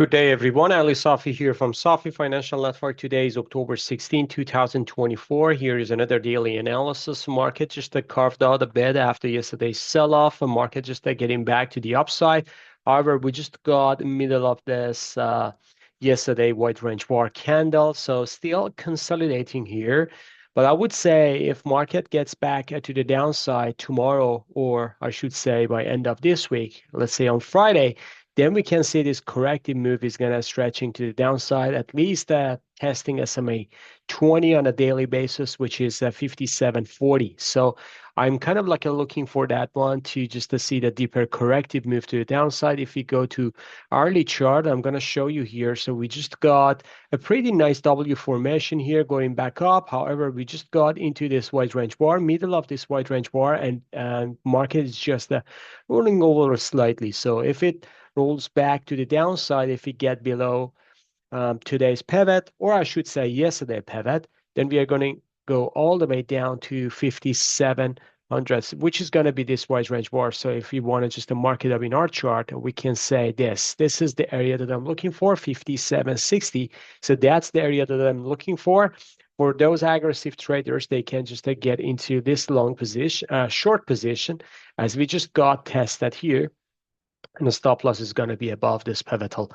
Good day, everyone. Ali Safi here from Safi Financial Network. Today is October 16, 2024. Here is another daily analysis. Market just carved out a bit after yesterday's sell-off. The market just getting back to the upside. However, we just got in the middle of this yesterday wide range bar candle. So still consolidating here. But I would say if market gets back to the downside tomorrow, or I should say by end of this week, let's say on Friday, then we can see this corrective move is going to stretching to the downside, at least testing SMA 20 on a daily basis, which is 57.40. So I'm kind of like looking for that one to just to see the deeper corrective move to the downside. If we go to hourly chart, I'm going to show you here. So we just got a pretty nice W formation here going back up. However, we just got into this wide range bar, middle of this wide range bar, and market is just rolling over slightly. So if it rolls back to the downside, if we get below today's pivot, or I should say yesterday pivot, then we are going to go all the way down to 5700, which is going to be this wide range bar. So if you want to just mark it up in our chart, we can say this is the area that I'm looking for, 5760. So that's the area that I'm looking for. For those aggressive traders, they can just get into this long position, short position, as we just got tested here. And the stop loss is going to be above this pivotal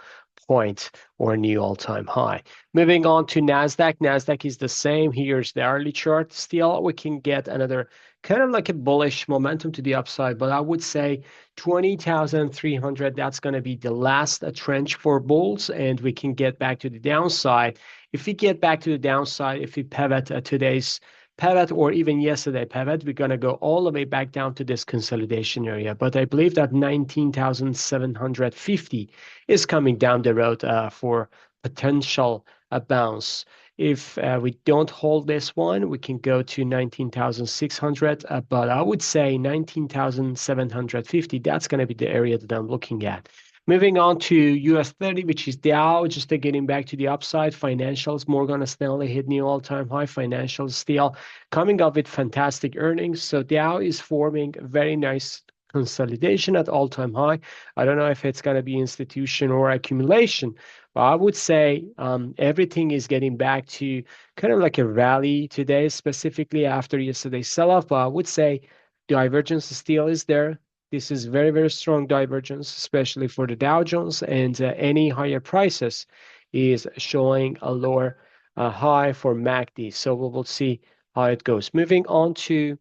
point or a new all-time high. Moving on to Nasdaq. Nasdaq is the same. Here's the hourly chart. Still, we can get another kind of like a bullish momentum to the upside, but I would say 20,300, that's going to be the last trench for bulls, and we can get back to the downside. If we get back to the downside, if we pivot today's pivot or even yesterday pivot, we're going to go all the way back down to this consolidation area. But I believe that 19,750 is coming down the road for potential bounce. If we don't hold this one, we can go to 19,600, but I would say 19,750, that's going to be the area that I'm looking at. Moving on to US 30, which is Dow, just getting back to the upside. Financials, Morgan Stanley hit new all-time high. Financials still coming up with fantastic earnings. So Dow is forming a very nice consolidation at all-time high. I don't know if it's going to be institution or accumulation, but I would say everything is getting back to kind of like a rally today, specifically after yesterday's sell-off. But I would say divergence still is there. This is very, very strong divergence, especially for the Dow Jones, and any higher prices is showing a lower high for MACD. So we will see how it goes. Moving on to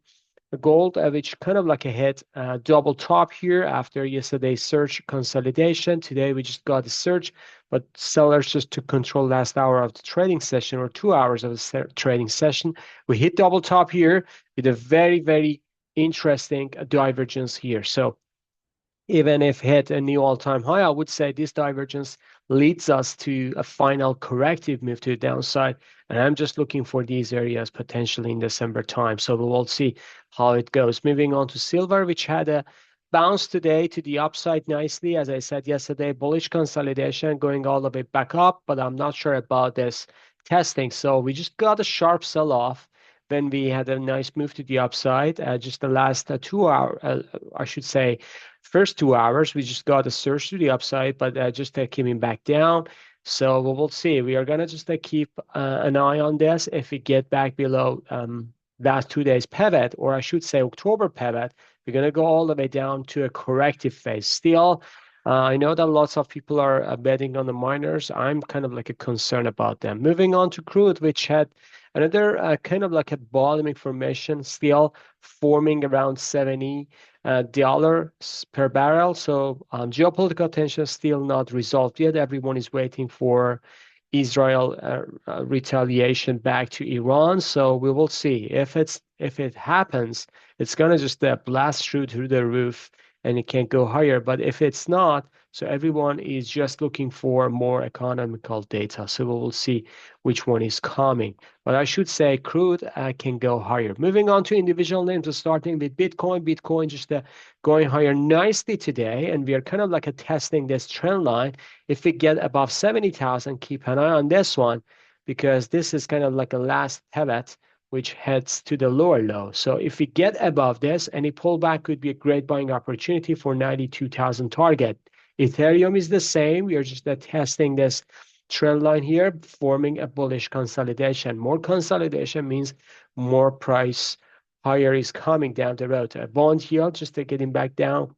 gold, which kind of like a hit double top here after yesterday's surge consolidation. Today we just got a surge, but sellers just took control last hour of the trading session, or 2 hours of the trading session. We hit double top here with a very, very interesting divergence here. So even if hit a new all-time high, I would say this divergence leads us to a final corrective move to the downside. And I'm just looking for these areas potentially in December time. So we will see how it goes. Moving on to silver, which had a bounce today to the upside nicely. As I said yesterday, bullish consolidation going all the way back up, but I'm not sure about this testing. So we just got a sharp sell-off. Then we had a nice move to the upside. Just the last 2 hours, I should say, first 2 hours, we just got a surge to the upside, but just coming back down. So we will see. We are going to just keep an eye on this. If we get back below last 2 days pivot, or I should say October pivot, we're going to go all the way down to a corrective phase. Still, I know that lots of people are betting on the miners. I'm kind of like a concern about them. Moving on to crude, which had another kind of like a bottoming formation, still forming around $70 per barrel. So geopolitical tension still not resolved yet. Everyone is waiting for Israel retaliation back to Iran. So we will see. If it happens, it's gonna just blast through the roof, and it can't go higher. But if it's not, so everyone is just looking for more economical data. So we will see which one is coming. But I should say crude can go higher. Moving on to individual names, starting with Bitcoin. Bitcoin just going higher nicely today, and we are kind of like testing this trend line. If we get above 70,000, keep an eye on this one, because this is kind of like a last pivot which heads to the lower low. So if we get above this, any pullback could be a great buying opportunity for 92,000 target. Ethereum is the same. We are just testing this trend line here, forming a bullish consolidation. More consolidation means more price higher is coming down the road. A bond yield just getting back down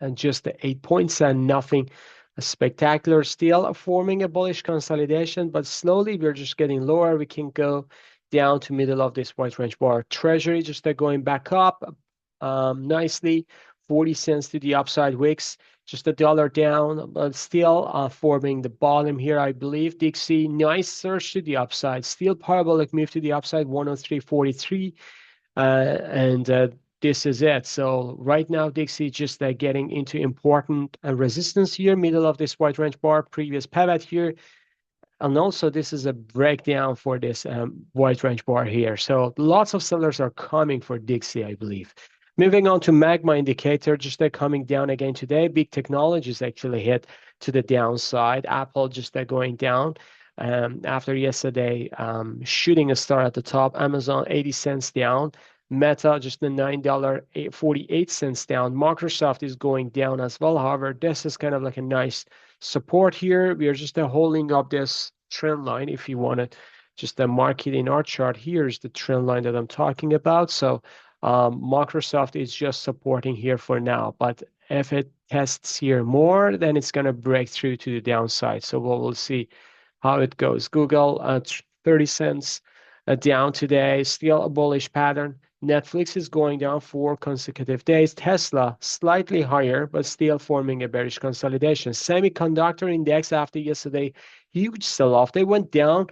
and just the 8 points and nothing spectacular. Still forming a bullish consolidation, but slowly we're just getting lower. We can go down to middle of this white range bar. Treasury just going back up nicely, 40 cents to the upside. Wicks just a dollar down, but still forming the bottom here, I believe. Dixie, nice surge to the upside. Still parabolic move to the upside, 103.43. And this is it. So right now, Dixie just getting into important resistance here, middle of this white range bar, previous pivot here. And also this is a breakdown for this white range bar here. So lots of sellers are coming for Dixie, I believe. Moving on to Magma indicator, just coming down again today. Big technologies actually hit to the downside. Apple just going down. After yesterday shooting a star at the top. Amazon 80 cents down. Meta just the $9.48 down. Microsoft is going down as well. However, this is kind of like a nice support here. We are just holding up this trend line. If you want to just mark it in our chart, here's the trend line that I'm talking about. So Microsoft is just supporting here for now, but if it tests here more, then it's going to break through to the downside. So we'll see how it goes. Google 30 cents down today, still a bullish pattern. Netflix is going down 4 consecutive days. Tesla slightly higher, but still forming a bearish consolidation. Semiconductor index after yesterday, huge sell-off. They went down.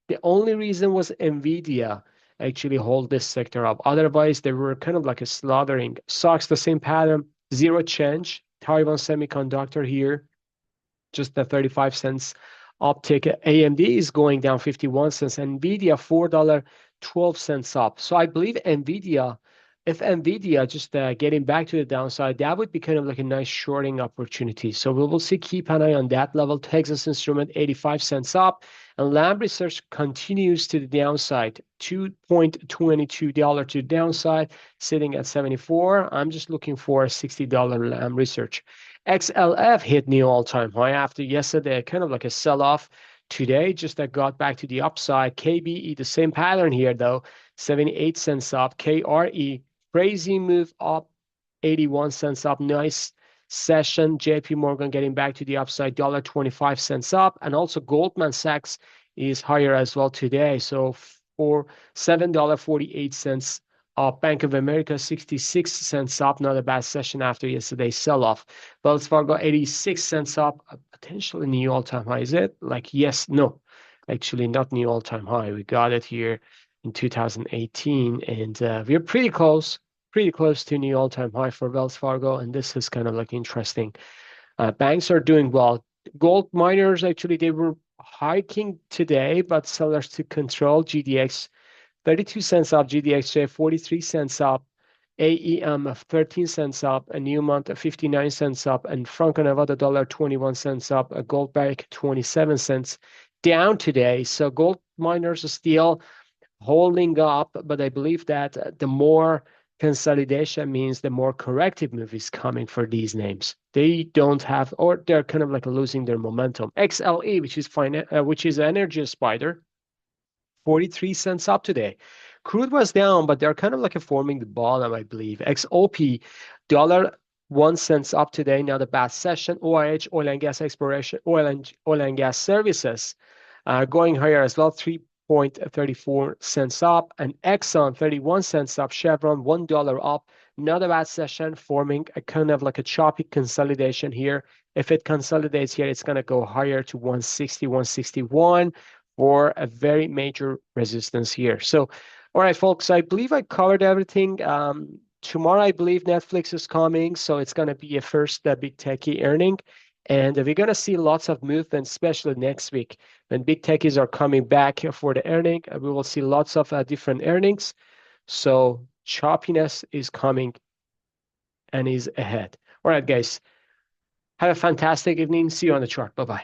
The only reason was Nvidia actually hold this sector up. Otherwise, they were kind of like a slaughtering. Stocks, the same pattern, zero change. Taiwan Semiconductor here, just the 35 cents uptick. AMD is going down 51 cents. Nvidia, $4.12 up. So I believe Nvidia, if Nvidia just getting back to the downside, that would be kind of like a nice shorting opportunity. So we will see, keep an eye on that level. Texas Instrument, 85 cents up. And Lamb Research continues to the downside, $2.22 to the downside, sitting at 74. I'm just looking for a $60 Lamb Research. XLF hit new all-time high after yesterday, kind of like a sell-off. Today, just got back to the upside. KBE, the same pattern here, though, 78 cents up. KRE, crazy move up, 81 cents up. Nice session. JP Morgan getting back to the upside, $1.25 up. And also Goldman Sachs is higher as well today. So for $7.48 up. Bank of America, 66 cents up. Not a bad session after yesterday's sell-off. Wells Fargo, 86 cents up. Potentially new all-time high. Is it? Like, yes, no. Actually, not new all-time high. We got it here in 2018. And we're pretty close to new all-time high for Wells Fargo. And this is kind of like interesting. Banks are doing well. Gold miners, actually, they were hiking today, but sellers took control. GDX, 32 cents up. GDXJ, 43 cents up. AEM, 13 cents up. A Newmont, 59 cents up. And Franco-Nevada dollar, 21 cents up. A gold barrick, 27 cents down today. So gold miners are still holding up, but I believe that the more consolidation means the more corrective move is coming for these names. They don't have, or they're kind of like losing their momentum. XLE, which is energy spider, 43 cents up today. Crude was down, but they're kind of like forming the bottom, I believe. XOP, $1 up today. Not a bad session. OIH, oil and gas exploration, oil and gas services, going higher as well. 3.34 cents up. And Exxon, 31 cents up. Chevron, $1 up. Not a bad session, forming a kind of like a choppy consolidation here. If it consolidates here, it's going to go higher to 160, 161 for a very major resistance here. So, all right, folks, I believe I covered everything. Tomorrow, I believe Netflix is coming, so it's going to be a first big techie earning. And we're going to see lots of movement, especially next week when big techies are coming back for the earning. We will see lots of different earnings. So choppiness is coming and is ahead. All right, guys, have a fantastic evening. See you on the chart. Bye-bye.